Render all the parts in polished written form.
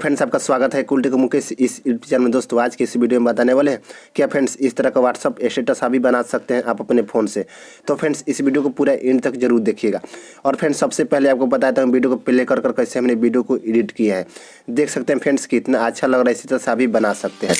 Friends, आपका स्वागत है कूलटेक मुकेश इस यूट्यूब चैनल में। दोस्तों आज की इस वीडियो में बताने वाले हैं क्या फ्रेंड्स इस तरह का व्हाट्सअप स्टेटस अभी बना सकते हैं आप अपने फ़ोन से। तो फ्रेंड्स इस वीडियो को पूरा एंड तक जरूर देखिएगा। और फ्रेंड्स सबसे पहले आपको बताता हूँ वीडियो को प्ले कर कैसे हमने वीडियो को एडिट किया है। देख सकते हैं फ्रेंड्स कितना अच्छा लग रहा है, इसी तरह से अभी बना सकते हैं।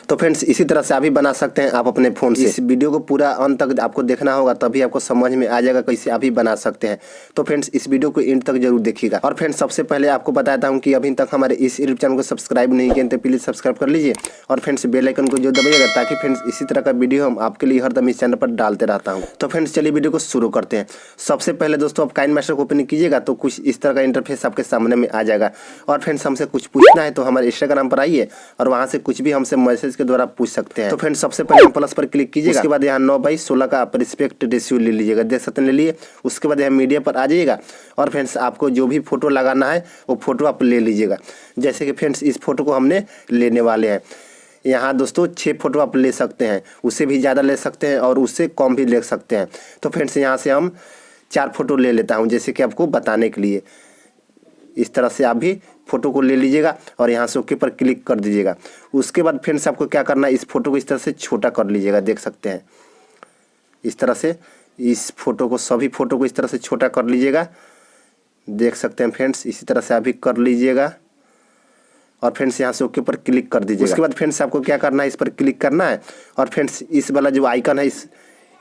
तो फ्रेंड्स इसी तरह से अभी बना सकते हैं आप अपने फ़ोन से। इस वीडियो को पूरा अंत तक आपको देखना होगा, तभी आपको समझ में आ जाएगा कैसे अभी बना सकते हैं। तो फ्रेंड्स इस वीडियो को एंड तक जरूर देखिएगा। और फ्रेंड्स सबसे पहले आपको बताता हूं कि अभी तक हमारे इस यूट्यूब चैनल को सब्सक्राइब नहीं किए तो प्लीज़ सब्सक्राइब कर लीजिए और फ्रेंड्स बेल आइकन को जो दबाइएगा, ताकि फ्रेंड्स इसी तरह का वीडियो हम आपके लिए हरदम इस चैनल पर डालते रहता हूँ। तो फ्रेंड्स चलिए वीडियो को शुरू करते हैं। सबसे पहले दोस्तों आप काइनमास्टर को ओपन कीजिएगा तो कुछ इस तरह का इंटरफेस आपके सामने में आ जाएगा। और फ्रेंड्स हमसे कुछ पूछना है तो हमारे इंस्टाग्राम पर आइए और वहाँ से कुछ भी हमसे मैसेज के द्वारा पूछ सकते हैं। तो फ्रेंड्स सबसे पहले प्लस पर क्लिक कीजिएगा, उसके बाद यहाँ 9:16 का आप रिस्पेक्ट रेशियो ले लीजिएगा। देख सकते हैं ले लिए। उसके बाद यहाँ मीडिया पर आ जाइएगा और फ्रेंड्स आपको जो भी फोटो लगाना है वो फोटो आप ले लीजिएगा। जैसे कि फ्रेंड्स इस फोटो को हमने लेने वाले हैं। यहाँ दोस्तों 6 फोटो आप ले सकते हैं, उससे भी ज़्यादा ले सकते हैं और उससे कम भी ले सकते हैं। तो फ्रेंड्स यहाँ से हम 4 फोटो ले लेता हूँ, जैसे कि आपको बताने के लिए। इस तरह से आप भी फ़ोटो को ले लीजिएगा और यहाँ से ओके पर क्लिक कर दीजिएगा। उसके बाद फ्रेंड्स आपको क्या करना है, इस फोटो को इस तरह से छोटा कर लीजिएगा। देख सकते हैं इस तरह से इस फोटो को, सभी फ़ोटो को इस तरह से छोटा कर लीजिएगा। देख सकते हैं फ्रेंड्स इसी तरह से आप भी कर लीजिएगा और फ्रेंड्स यहाँ से ओके पर क्लिक कर दीजिएगा। उसके बाद फ्रेंड्स आपको क्या करना है, इस पर क्लिक करना है और फ्रेंड्स इस वाला जो आइकन है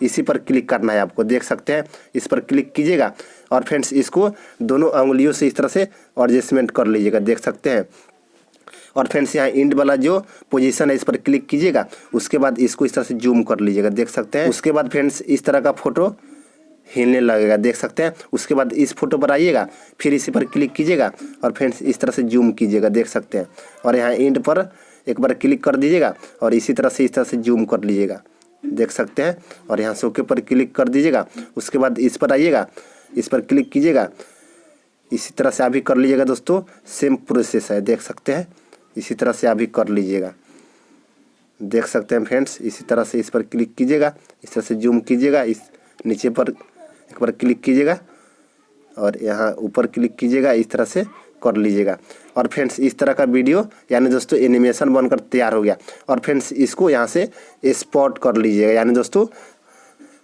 इसी पर क्लिक करना है आपको। देख सकते हैं इस पर क्लिक कीजिएगा और फ्रेंड्स इसको दोनों उंगलियों से इस तरह से एडजस्टमेंट कर लीजिएगा। देख सकते हैं। और फ्रेंड्स यहाँ इंड वाला जो पोजीशन है इस पर क्लिक कीजिएगा। उसके बाद इसको इस तरह से जूम कर लीजिएगा। देख सकते हैं। उसके बाद फ्रेंड्स इस तरह का फोटो हिलने लगेगा। देख सकते हैं। उसके बाद इस फोटो पर आइएगा, फिर इसी पर क्लिक कीजिएगा और फ्रेंड्स इस तरह से जूम कीजिएगा। देख सकते हैं। और यहाँ इंड पर एक बार क्लिक कर दीजिएगा और इसी तरह से इस तरह से जूम कर लीजिएगा। देख सकते हैं। और यहाँ से ओके पर क्लिक कर दीजिएगा। उसके बाद इस पर आइएगा, इस पर क्लिक कीजिएगा। इसी तरह से आप भी कर लीजिएगा दोस्तों, सेम प्रोसेस है। देख सकते हैं इसी तरह से आप भी कर लीजिएगा। देख सकते हैं फ्रेंड्स इसी तरह से इस पर क्लिक कीजिएगा, इस तरह से जूम कीजिएगा। इस नीचे पर एक बार क्लिक कीजिएगा और यहाँ ऊपर क्लिक कीजिएगा। इस तरह से कर लीजिएगा। और फ्रेंड्स इस तरह का वीडियो यानी दोस्तों एनिमेशन बनकर तैयार हो गया। और फ्रेंड्स इसको यहाँ से एक्सपोर्ट कर लीजिएगा, यानी दोस्तों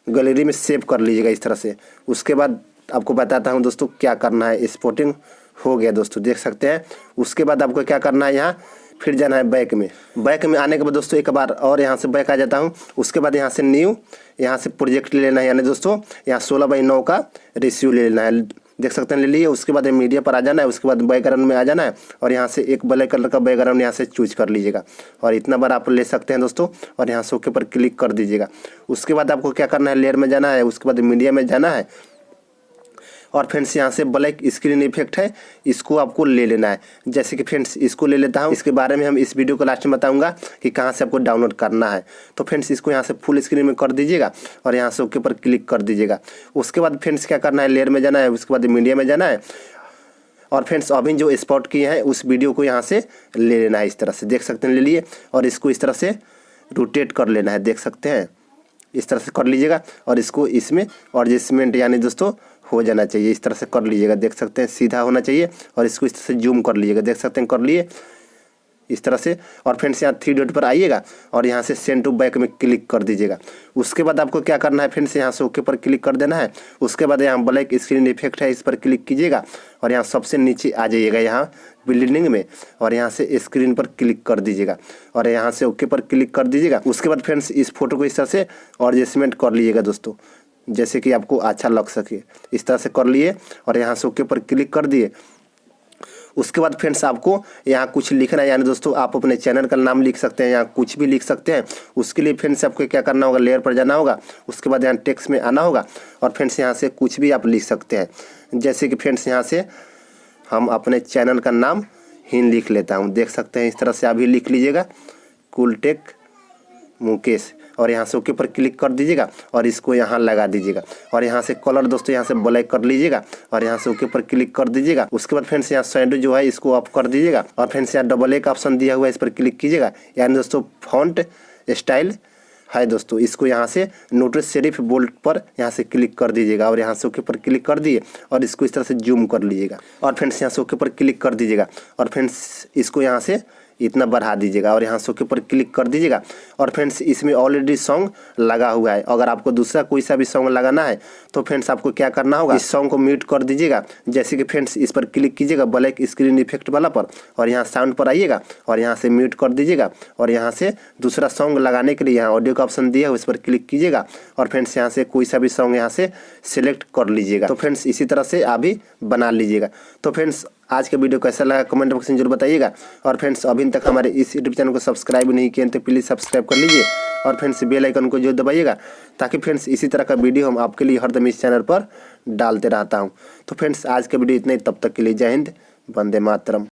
गैलरी में सेव कर लीजिएगा इस तरह से। उसके बाद आपको बताता हूँ दोस्तों क्या करना है। एक्सपोर्टिंग हो गया दोस्तों, देख सकते हैं। उसके बाद आपको क्या करना है, यहाँ फिर जाना है बैक में। बैक में आने के बाद दोस्तों एक बार और यहाँ से बैक आ जाता हूँ। उसके बाद यहाँ से न्यू, यहाँ से प्रोजेक्ट ले लेना है, यानी दोस्तों यहाँ 16:9 का रेशियो ले लेना है। देख सकते हैं ले लिए। उसके बाद मीडिया पर आ जाना है। उसके बाद बैकग्राउंड में आ जाना है और यहाँ से एक ब्लैक कलर का बैकग्राउंड यहाँ से चूज कर लीजिएगा। और इतना बार आप ले सकते हैं दोस्तों। और यहाँ से ओके पर क्लिक कर दीजिएगा। उसके बाद आपको क्या करना है, लेयर में जाना है। उसके बाद मीडिया में जाना है और फ्रेंड्स यहाँ से ब्लैक स्क्रीन इफेक्ट है, इसको आपको ले लेना है। जैसे कि फ्रेंड्स इसको ले लेता हूँ। इसके बारे में हम इस वीडियो को लास्ट में बताऊंगा कि कहाँ से आपको डाउनलोड करना है। तो फ्रेंड्स इसको यहाँ से फुल स्क्रीन में कर दीजिएगा और यहाँ से ओके पर क्लिक कर दीजिएगा। उसके बाद फ्रेंड्स क्या करना है, लेयर में जाना है। उसके बाद मीडिया में जाना है और फ्रेंड्स अभी जो एक्सपोर्ट किए हैं उस वीडियो को यहाँ से ले लेना है। इस तरह से देख सकते हैं ले लिए और इसको इस तरह से रोटेट कर लेना है। देख सकते हैं इस तरह से कर लीजिएगा और इसको इसमें एडजस्टमेंट यानी दोस्तों हो जाना चाहिए। इस तरह से कर लीजिएगा। देख सकते हैं सीधा होना चाहिए और इसको इस तरह से जूम कर लीजिएगा। देख सकते हैं कर लिए इस तरह से। और फ्रेंड्स यहाँ 3 डॉट पर आइएगा और यहाँ से सेंड टू बैक में क्लिक कर दीजिएगा। उसके बाद आपको क्या करना है, फ्रेंड्स यहाँ से ओके पर क्लिक कर देना है। उसके बाद यहाँ ब्लैक स्क्रीन इफेक्ट है, इस पर क्लिक कीजिएगा और यहाँ सबसे नीचे आ जाइएगा यहाँ बिल्डिंग में और यहाँ से स्क्रीन पर क्लिक कर दीजिएगा और यहाँ से ओके पर क्लिक कर दीजिएगा। उसके बाद फ्रेंड्स इस फोटो को इस तरह से एडजस्टमेंट कर लीजिएगा दोस्तों, जैसे कि आपको अच्छा लग सके। इस तरह से कर लिए और यहाँ से ओके पर क्लिक कर दिए। उसके बाद फ्रेंड्स आपको यहाँ कुछ लिखना है, यानी दोस्तों आप अपने चैनल का नाम लिख सकते हैं, यहाँ कुछ भी लिख सकते हैं। उसके लिए फ्रेंड्स आपको क्या करना होगा, लेयर पर जाना होगा। उसके बाद यहाँ टेक्स्ट में आना होगा और फ्रेंड्स यहाँ से कुछ भी आप लिख सकते हैं। जैसे कि फ्रेंड्स यहाँ से हम अपने चैनल का नाम ही लिख लेता हूँ। देख सकते हैं इस तरह से आप भी लिख लीजिएगा, कूलटेक मुकेश। और यहाँ से ओके पर क्लिक कर दीजिएगा और इसको यहाँ लगा दीजिएगा। और यहाँ से कलर दोस्तों यहाँ से ब्लैक कर लीजिएगा और यहाँ से ओके पर क्लिक कर दीजिएगा। उसके बाद फ्रेंड्स यहाँ शैडो जो है इसको ऑफ कर दीजिएगा और फ्रेंड्स यहाँ डबल एक ऑप्शन दिया हुआ है, इस पर क्लिक कीजिएगा। यानी दोस्तों फॉन्ट स्टाइल है दोस्तों, इसको यहाँ से नोटिस सेरिफ बोल्ट पर यहाँ से क्लिक कर दीजिएगा और यहाँ से ओके पर क्लिक कर दिए और इसको इस तरह से जूम कर लीजिएगा और फ्रेंड्स यहाँ से ओके पर क्लिक कर दीजिएगा और फ्रेंड्स इसको यहाँ से इतना बढ़ा दीजिएगा और यहाँ से ओके पर क्लिक कर दीजिएगा। और फ्रेंड्स इसमें ऑलरेडी सॉन्ग लगा हुआ है। अगर आपको दूसरा कोई सा भी सॉन्ग लगाना है तो फ्रेंड्स आपको क्या करना होगा, इस सॉन्ग को म्यूट कर दीजिएगा। जैसे कि फ्रेंड्स इस पर क्लिक कीजिएगा ब्लैक स्क्रीन इफेक्ट वाला पर और यहाँ साउंड पर आइएगा और यहाँ से म्यूट कर दीजिएगा और यहाँ से दूसरा सॉन्ग लगाने के लिए यहाँ ऑडियो का ऑप्शन दिया है, उस पर क्लिक कीजिएगा और फ्रेंड्स यहाँ से कोई सा भी सॉन्ग यहाँ से सिलेक्ट कर लीजिएगा। तो फ्रेंड्स इसी तरह से आप भी बना लीजिएगा। तो फ्रेंड्स आज का वीडियो कैसा लगा कमेंट बॉक्स में जरूर बताइएगा और फ्रेंड्स अभी तक हमारे इस यूट्यूब चैनल को सब्सक्राइब नहीं किए तो प्लीज़ सब्सक्राइब कर लीजिए और फ्रेंड्स बेल आइकन को जो दबाइएगा ताकि फ्रेंड्स इसी तरह का वीडियो हम आपके लिए हरदम इस चैनल पर डालते रहता हूं। तो फ्रेंड्स आज का वीडियो इतना ही, तब तक के लिए जय हिंद, वंदे मातरम।